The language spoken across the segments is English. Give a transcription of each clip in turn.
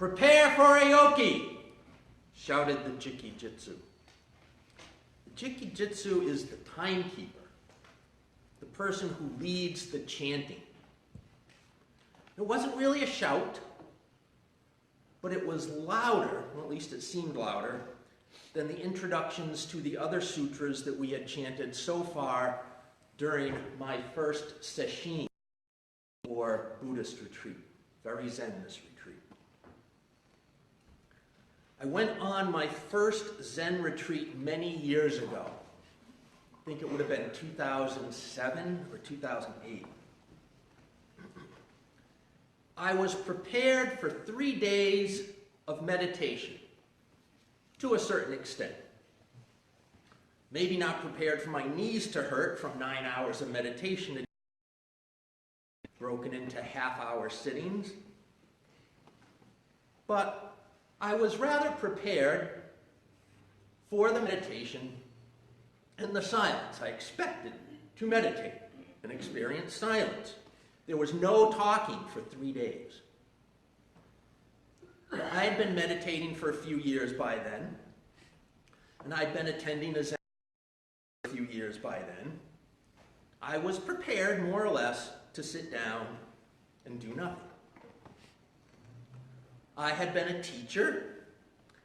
"Prepare for Oryoki!" shouted the Jikijitsu. The Jikijitsu is the timekeeper, the person who leads the chanting. It wasn't really a shout, but it was louder, or at least it seemed louder, than the introductions to the other sutras that we had chanted so far during my first sesshin, or Buddhist retreat, very Zen this retreat. I went on my first Zen retreat many years ago. I think it would have been 2007 or 2008. I was prepared for 3 days of meditation, to a certain extent. Maybe not prepared for my knees to hurt from 9 hours of meditation, broken into half-hour sittings. But I was rather prepared for the meditation and the silence. I expected to meditate and experience silence. There was no talking for 3 days. I had been meditating for a few years by then, and I'd been attending a Zen for a few years by then. I was prepared, more or less, to sit down and do nothing. I had been a teacher,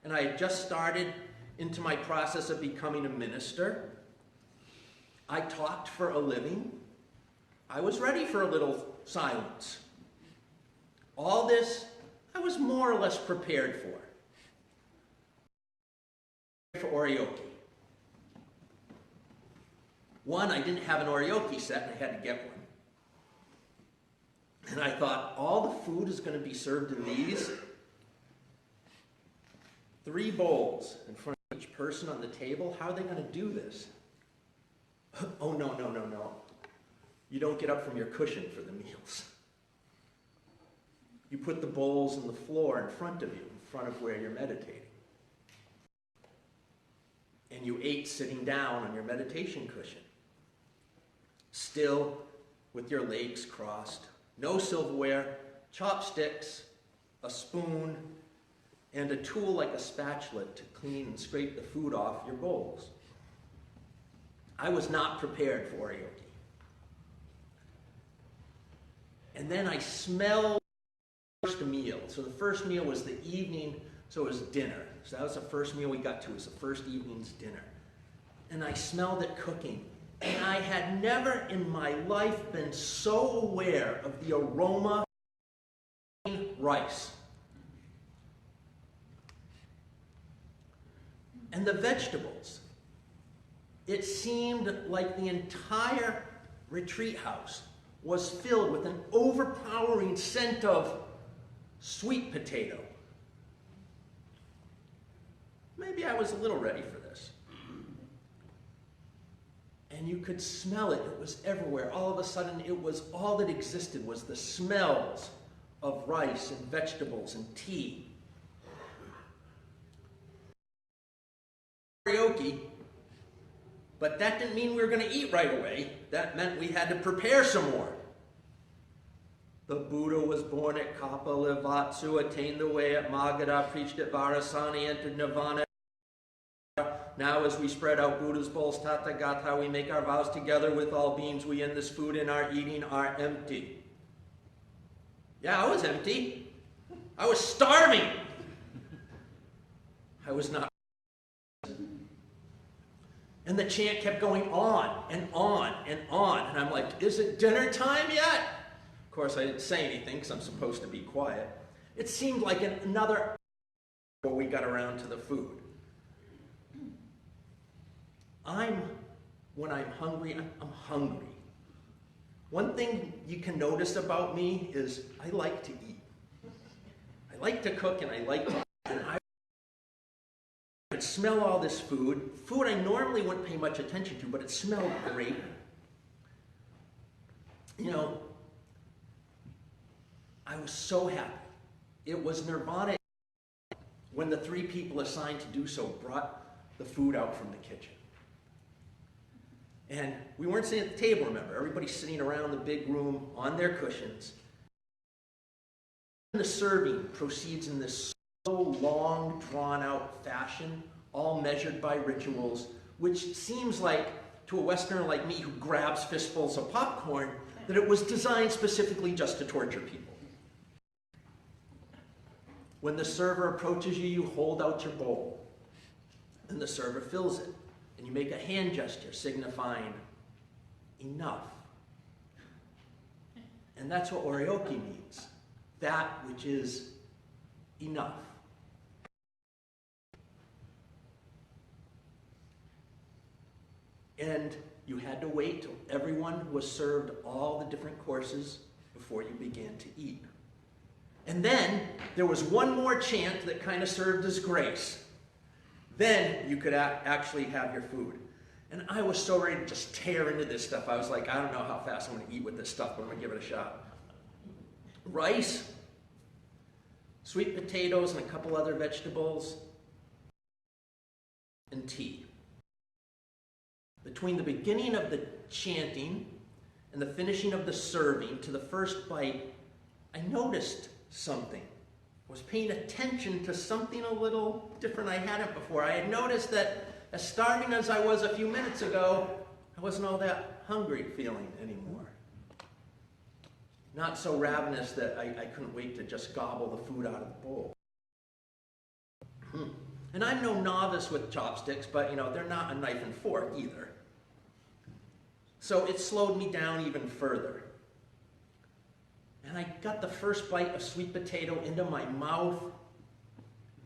and I had just started into my process of becoming a minister. I talked for a living. I was ready for a little silence. All this I was more or less prepared for Oryoki. One, I didn't have an Oryoki set and I had to get one. And I thought, all the food is going to be served in these 3 bowls in front of each person on the table. How are they going to do this? Oh, no. You don't get up from your cushion for the meals. You put the bowls on the floor in front of you, in front of where you're meditating. And you ate sitting down on your meditation cushion. Still, with your legs crossed. No silverware, chopsticks, a spoon, and a tool like a spatula to clean and scrape the food off your bowls. I was not prepared for Oryoki. And then I smelled the first meal. So the first meal was the evening, so it was dinner. So that was the first meal we got to, was the first evening's dinner. And I smelled it cooking. And I had never in my life been so aware of the aroma of rice. And the vegetables. It seemed like the entire retreat house was filled with an overpowering scent of sweet potato. Maybe I was a little ready for this. And you could smell it. It was everywhere. All of a sudden, it was all that existed was the smells of rice and vegetables and tea. Oryoki, but that didn't mean we were going to eat right away. That meant we had to prepare some more. The Buddha was born at Kapilavatthu, attained the way at Magadha, preached at Varasani, entered Nirvana. Now as we spread out Buddha's bowls, Tathagata, we make our vows together with all beings. We in this food and our eating are empty. Yeah, I was empty. I was starving. I was not. And the chant kept going on and on and on. And I'm like, is it dinner time yet? Of course, I didn't say anything because I'm supposed to be quiet. It seemed like another hour before we got around to the food. When I'm hungry, I'm hungry. One thing you can notice about me is I like to eat. I like to cook and I like to eat. And I could smell all this food. Food I normally wouldn't pay much attention to, but it smelled great. You know, I was so happy. It was nirvana when the 3 people assigned to do so brought the food out from the kitchen. And we weren't sitting at the table, remember. Everybody's sitting around the big room on their cushions. The serving proceeds in this so long, drawn-out fashion, all measured by rituals, which seems like, to a Westerner like me who grabs fistfuls of popcorn, that it was designed specifically just to torture people. When the server approaches you, you hold out your bowl, and the server fills it, and you make a hand gesture signifying enough. And that's what Oryoki means, that which is enough. And you had to wait till everyone was served all the different courses before you began to eat. And then there was one more chant that kind of served as grace. Then you could actually have your food. And I was so ready to just tear into this stuff. I was like, I don't know how fast I'm going to eat with this stuff, but I'm going to give it a shot. Rice, sweet potatoes, and a couple other vegetables, and tea. Between the beginning of the chanting and the finishing of the serving to the first bite, I noticed something. I was paying attention to something a little different I hadn't before. I had noticed that as starving as I was a few minutes ago, I wasn't all that hungry feeling anymore. Not so ravenous that I couldn't wait to just gobble the food out of the bowl. And I'm no novice with chopsticks, but they're not a knife and fork either. So it slowed me down even further. And I got the first bite of sweet potato into my mouth.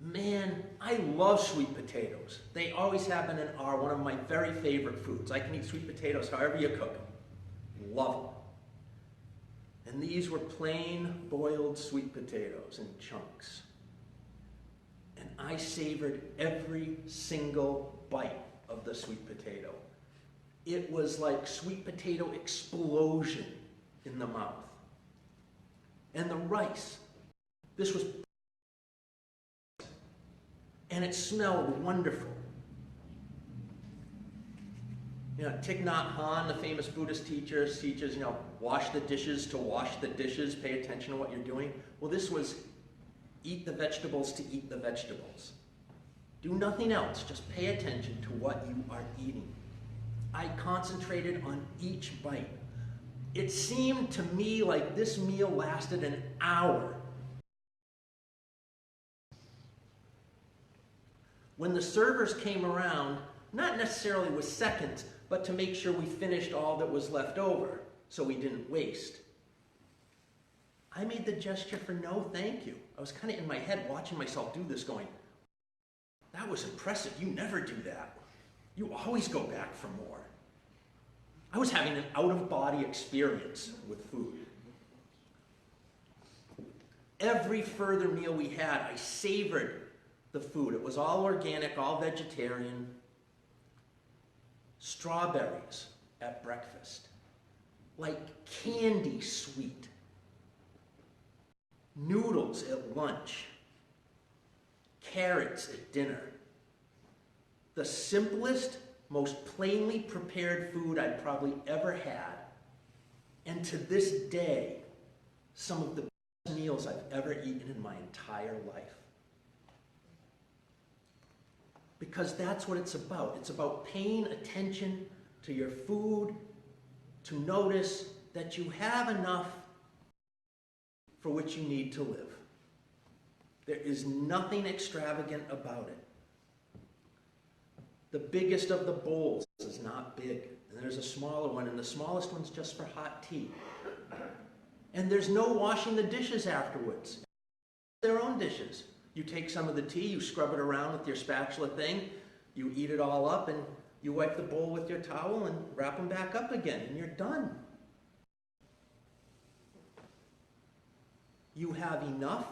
Man, I love sweet potatoes. They always have been and are one of my very favorite foods. I can eat sweet potatoes however you cook them. Love them. And these were plain boiled sweet potatoes in chunks. And I savored every single bite of the sweet potato. It was like sweet potato explosion in the mouth. And the rice, this was, and it smelled wonderful. Thich Nhat Hanh, the famous Buddhist teacher, teaches, wash the dishes to wash the dishes, pay attention to what you're doing. Well, this was eat the vegetables to eat the vegetables. Do nothing else, just pay attention to what you are eating. I concentrated on each bite. It seemed to me like this meal lasted an hour. When the servers came around, not necessarily with seconds, but to make sure we finished all that was left over, so we didn't waste, I made the gesture for no thank you. I was kind of in my head watching myself do this going, that was impressive, you never do that. You always go back for more. I was having an out-of-body experience with food. Every further meal we had, I savored the food. It was all organic, all vegetarian. Strawberries at breakfast, like candy sweet. Noodles at lunch. Carrots at dinner. The simplest, most plainly prepared food I'd probably ever had. And to this day, some of the best meals I've ever eaten in my entire life. Because that's what it's about. It's about paying attention to your food, to notice that you have enough for which you need to live. There is nothing extravagant about it. The biggest of the bowls is not big, and there's a smaller one, and the smallest one's just for hot tea. And there's no washing the dishes afterwards. Their own dishes. You take some of the tea, you scrub it around with your spatula thing, you eat it all up, and you wipe the bowl with your towel and wrap them back up again, and you're done. You have enough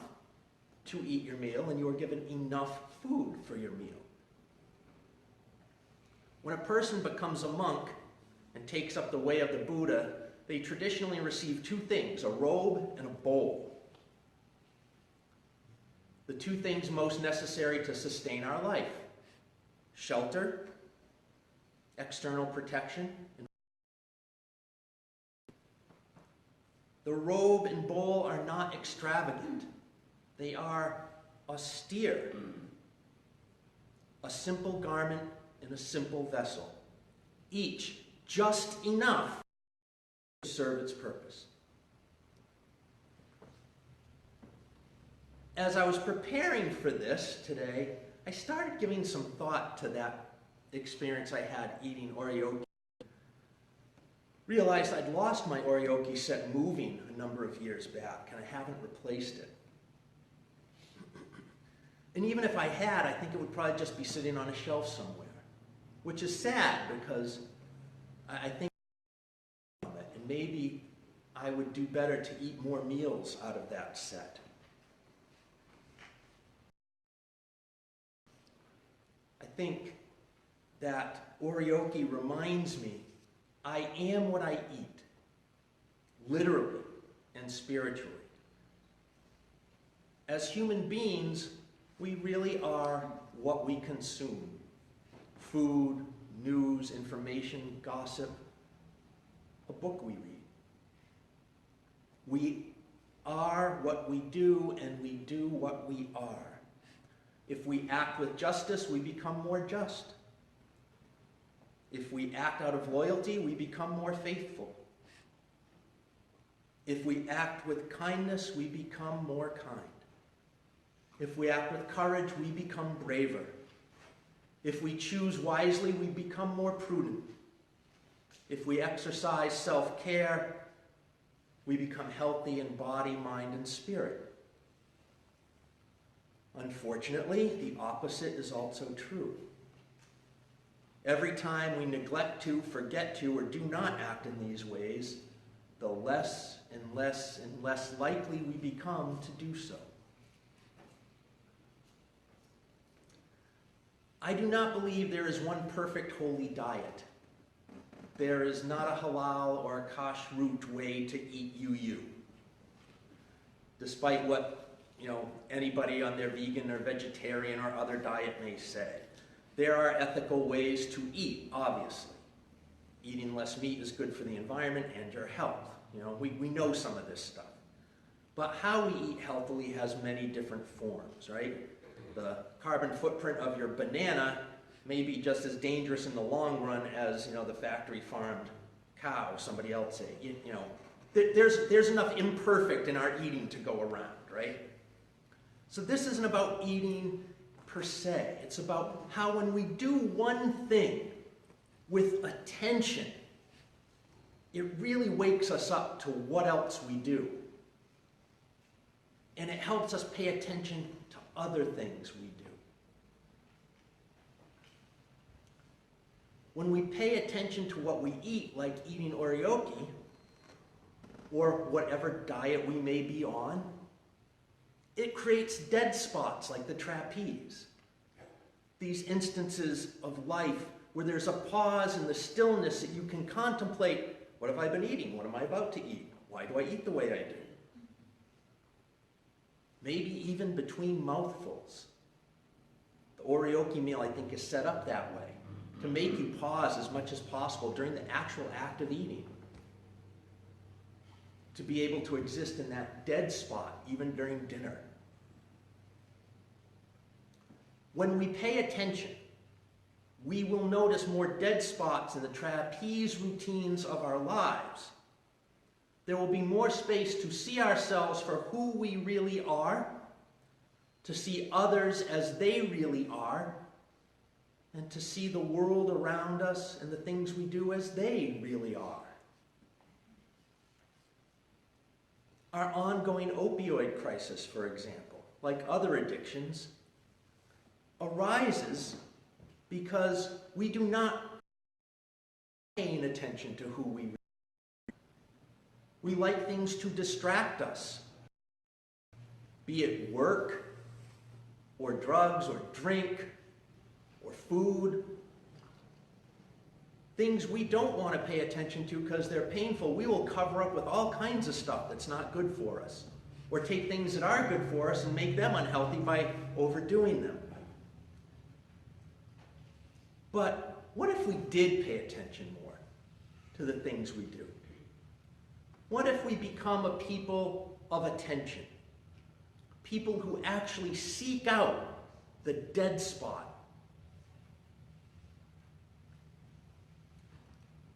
to eat your meal, and you are given enough food for your meal. When a person becomes a monk and takes up the way of the Buddha, they traditionally receive two things, a robe and a bowl. The two things most necessary to sustain our life: shelter, external protection. The robe and bowl are not extravagant. They are austere. A simple garment in a simple vessel, each just enough to serve its purpose. As I was preparing for this today, I started giving some thought to that experience I had eating Oryoki. Realized I'd lost my Oryoki set moving a number of years back, and I haven't replaced it. And even if I had, I think it would probably just be sitting on a shelf somewhere, which is sad because I think and maybe I would do better to eat more meals out of that set. I think that Oryoki reminds me I am what I eat, literally and spiritually. As human beings, we really are what we consume. Food, news, information, gossip, a book we read. We are what we do, and we do what we are. If we act with justice, we become more just. If we act out of loyalty, we become more faithful. If we act with kindness, we become more kind. If we act with courage, we become braver. If we choose wisely, we become more prudent. If we exercise self-care, we become healthy in body, mind, and spirit. Unfortunately, the opposite is also true. Every time we neglect to, forget to, or do not act in these ways, the less and less and less likely we become to do so. I do not believe there is one perfect holy diet. There is not a halal or a kashrut way to eat you. Despite what anybody on their vegan or vegetarian or other diet may say. There are ethical ways to eat, obviously. Eating less meat is good for the environment and your health. We know some of this stuff. But how we eat healthily has many different forms, right? The carbon footprint of your banana may be just as dangerous in the long run as the factory farmed cow somebody else ate. There's enough imperfect in our eating to go around, right? So this isn't about eating per se. It's about how when we do one thing with attention, it really wakes us up to what else we do. And it helps us pay attention to other things we do. When we pay attention to what we eat, like eating Oryoki, or whatever diet we may be on, it creates dead spots like the trapeze. These instances of life where there's a pause in the stillness that you can contemplate, what have I been eating? What am I about to eat? Why do I eat the way I do? Maybe even between mouthfuls. The Oryoki meal, I think, is set up that way, to make you pause as much as possible during the actual act of eating. To be able to exist in that dead spot, even during dinner. When we pay attention, we will notice more dead spots in the trapeze routines of our lives. There will be more space to see ourselves for who we really are, to see others as they really are, and to see the world around us and the things we do as they really are. Our ongoing opioid crisis, for example, like other addictions, arises because we do not pay attention to who we really are. We like things to distract us, be it work, or drugs, or drink, or food. Things we don't want to pay attention to because they're painful, we will cover up with all kinds of stuff that's not good for us. Or take things that are good for us and make them unhealthy by overdoing them. But what if we did pay attention more to the things we do? What if we become a people of attention? people who actually seek out the dead spot.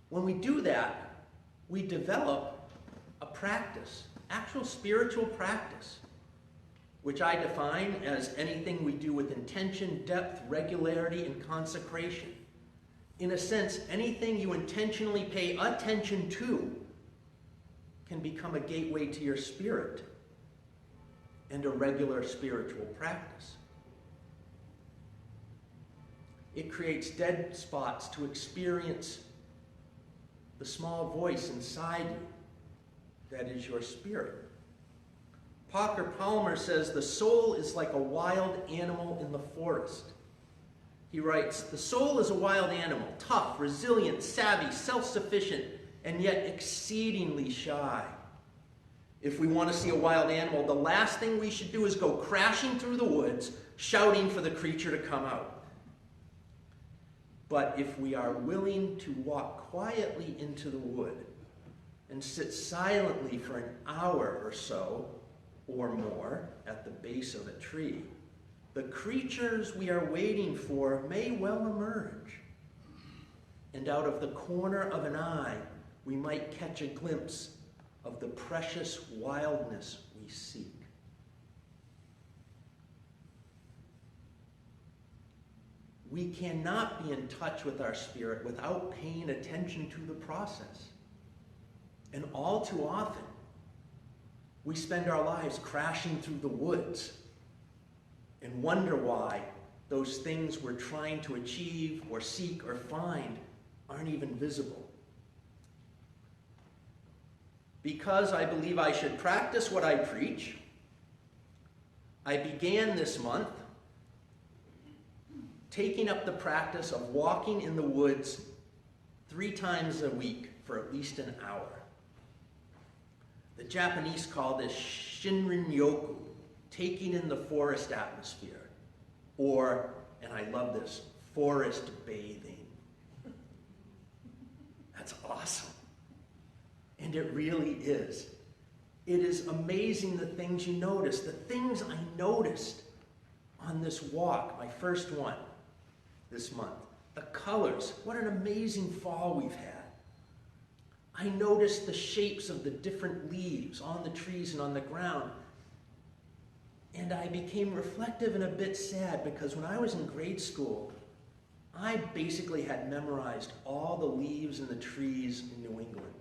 When we do that, we develop a practice, actual spiritual practice, which I define as anything we do with intention, depth, regularity, and consecration. In a sense, anything you intentionally pay attention to can become a gateway to your spirit and a regular spiritual practice. It creates dead spots to experience the small voice inside you that is your spirit. Parker Palmer says the soul is like a wild animal in the forest. He writes, the soul is a wild animal, tough, resilient, savvy, self-sufficient, and yet exceedingly shy. If we want to see a wild animal, the last thing we should do is go crashing through the woods, shouting for the creature to come out. But if we are willing to walk quietly into the wood and sit silently for an hour or so, or more, at the base of a tree, the creatures we are waiting for may well emerge. And out of the corner of an eye, we might catch a glimpse of the precious wildness we seek. We cannot be in touch with our spirit without paying attention to the process. And all too often, we spend our lives crashing through the woods and wonder why those things we're trying to achieve or seek or find aren't even visible. Because I believe I should practice what I preach, I began this month taking up the practice of walking in the woods 3 times a week for at least an hour. The Japanese call this Shinrin-yoku, taking in the forest atmosphere, or, and I love this, forest bathing. That's awesome. And it really is. It is amazing the things you notice. The things I noticed on this walk, my first one this month. The colors, what an amazing fall we've had. I noticed the shapes of the different leaves on the trees and on the ground. And I became reflective and a bit sad because when I was in grade school, I basically had memorized all the leaves and the trees in New England.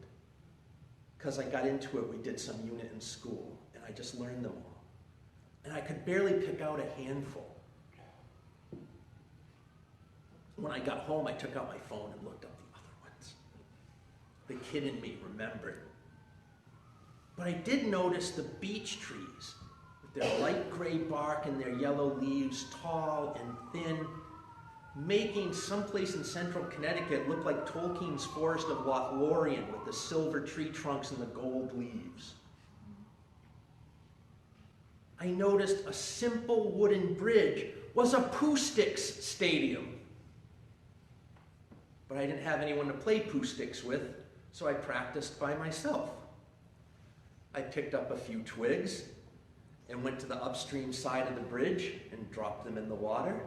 Because I got into it, we did some unit in school, and I just learned them all. And I could barely pick out a handful. When I got home, I took out my phone and looked up the other ones. The kid in me remembered. But I did notice the beech trees, with their light gray bark and their yellow leaves, tall and thin, making someplace in central Connecticut look like Tolkien's Forest of Lothlorien with the silver tree trunks and the gold leaves. I noticed a simple wooden bridge was a Pooh Sticks stadium. But I didn't have anyone to play Pooh Sticks with, so I practiced by myself. I picked up a few twigs and went to the upstream side of the bridge and dropped them in the water.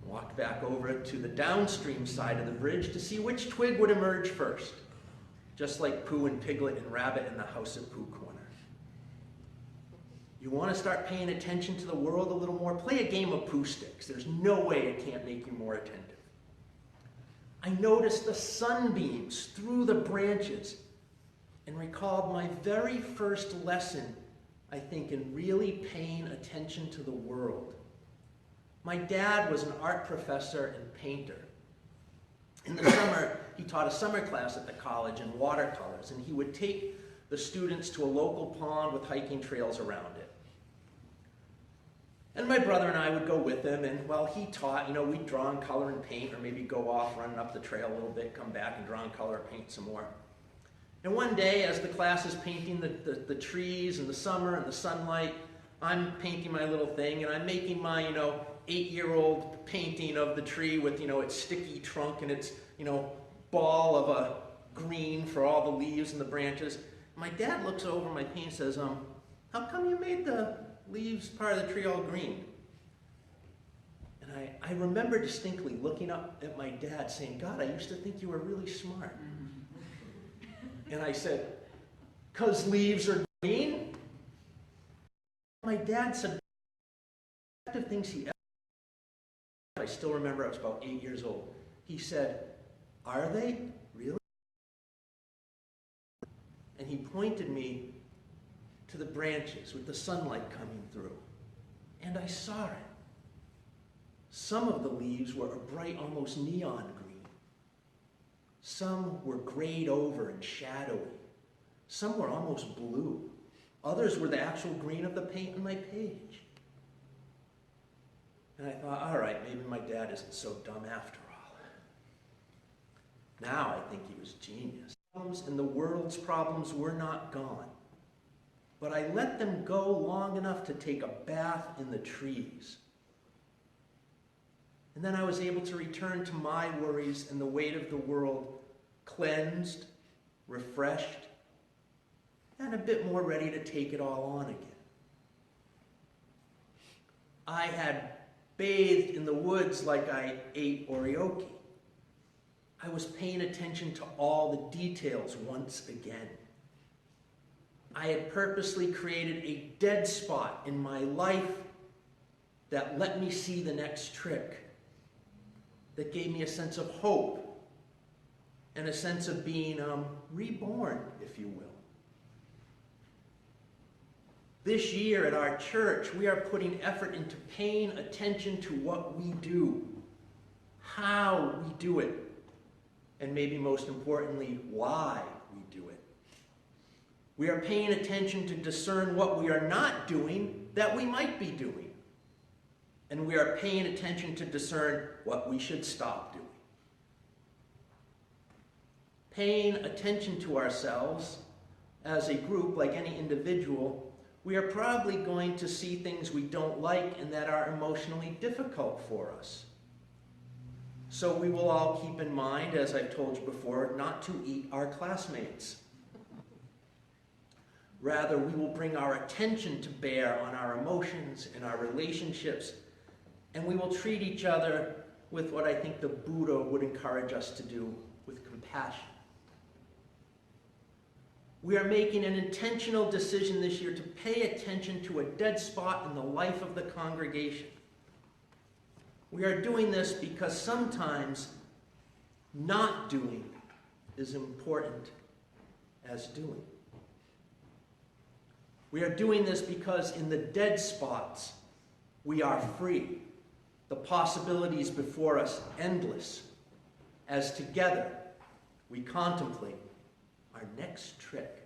Walked back over to the downstream side of the bridge to see which twig would emerge first, just like Pooh and Piglet and Rabbit in the House of Pooh corner. You want to start paying attention to the world a little more? Play a game of Pooh Sticks. There's no way it can't make you more attentive. I noticed the sunbeams through the branches and recalled my very first lesson, I think, in really paying attention to the world. My dad was an art professor and painter. In the summer, he taught a summer class at the college in watercolors, and he would take the students to a local pond with hiking trails around it. And my brother and I would go with him, and while he taught, we'd draw and color and paint, or maybe go off running up the trail a little bit, come back and draw and color, paint some more. And one day, as the class is painting the trees and the summer and the sunlight, I'm painting my little thing, and I'm making my, 8-year-old painting of the tree with, its sticky trunk and its, ball of a green for all the leaves and the branches. My dad looks over my paint and says, how come you made the leaves part of the tree all green. And I remember distinctly looking up at my dad saying, God, I used to think you were really smart. And I said, 'cause leaves are green? My dad said, the things he ever, I still remember I was about 8 years old. He said, are they? Really? And he pointed me to the branches with the sunlight coming through. And I saw it. Some of the leaves were a bright, almost neon green. Some were grayed over and shadowy. Some were almost blue. Others were the actual green of the paint on my page. And I thought, all right, maybe my dad isn't so dumb after all. Now I think he was genius. And the world's problems were not gone. But I let them go long enough to take a bath in the trees. And then I was able to return to my worries and the weight of the world, cleansed, refreshed, and a bit more ready to take it all on again. I had bathed in the woods like I ate Oryoki. I was paying attention to all the details once again. I had purposely created a dead spot in my life that let me see the next trick, that gave me a sense of hope and a sense of being reborn, if you will. This year at our church, we are putting effort into paying attention to what we do, how we do it, and maybe most importantly, why we do it. We are paying attention to discern what we are not doing that we might be doing. And we are paying attention to discern what we should stop doing. Paying attention to ourselves as a group, like any individual, we are probably going to see things we don't like and that are emotionally difficult for us. So we will all keep in mind, as I've told you before, not to eat our classmates. Rather, we will bring our attention to bear on our emotions and our relationships, and we will treat each other with what I think the Buddha would encourage us to do, with compassion. We are making an intentional decision this year to pay attention to a dead spot in the life of the congregation. We are doing this because sometimes not doing is important as doing. We are doing this because in the dead spots, we are free. The possibilities before us endless, as together we contemplate our next trick.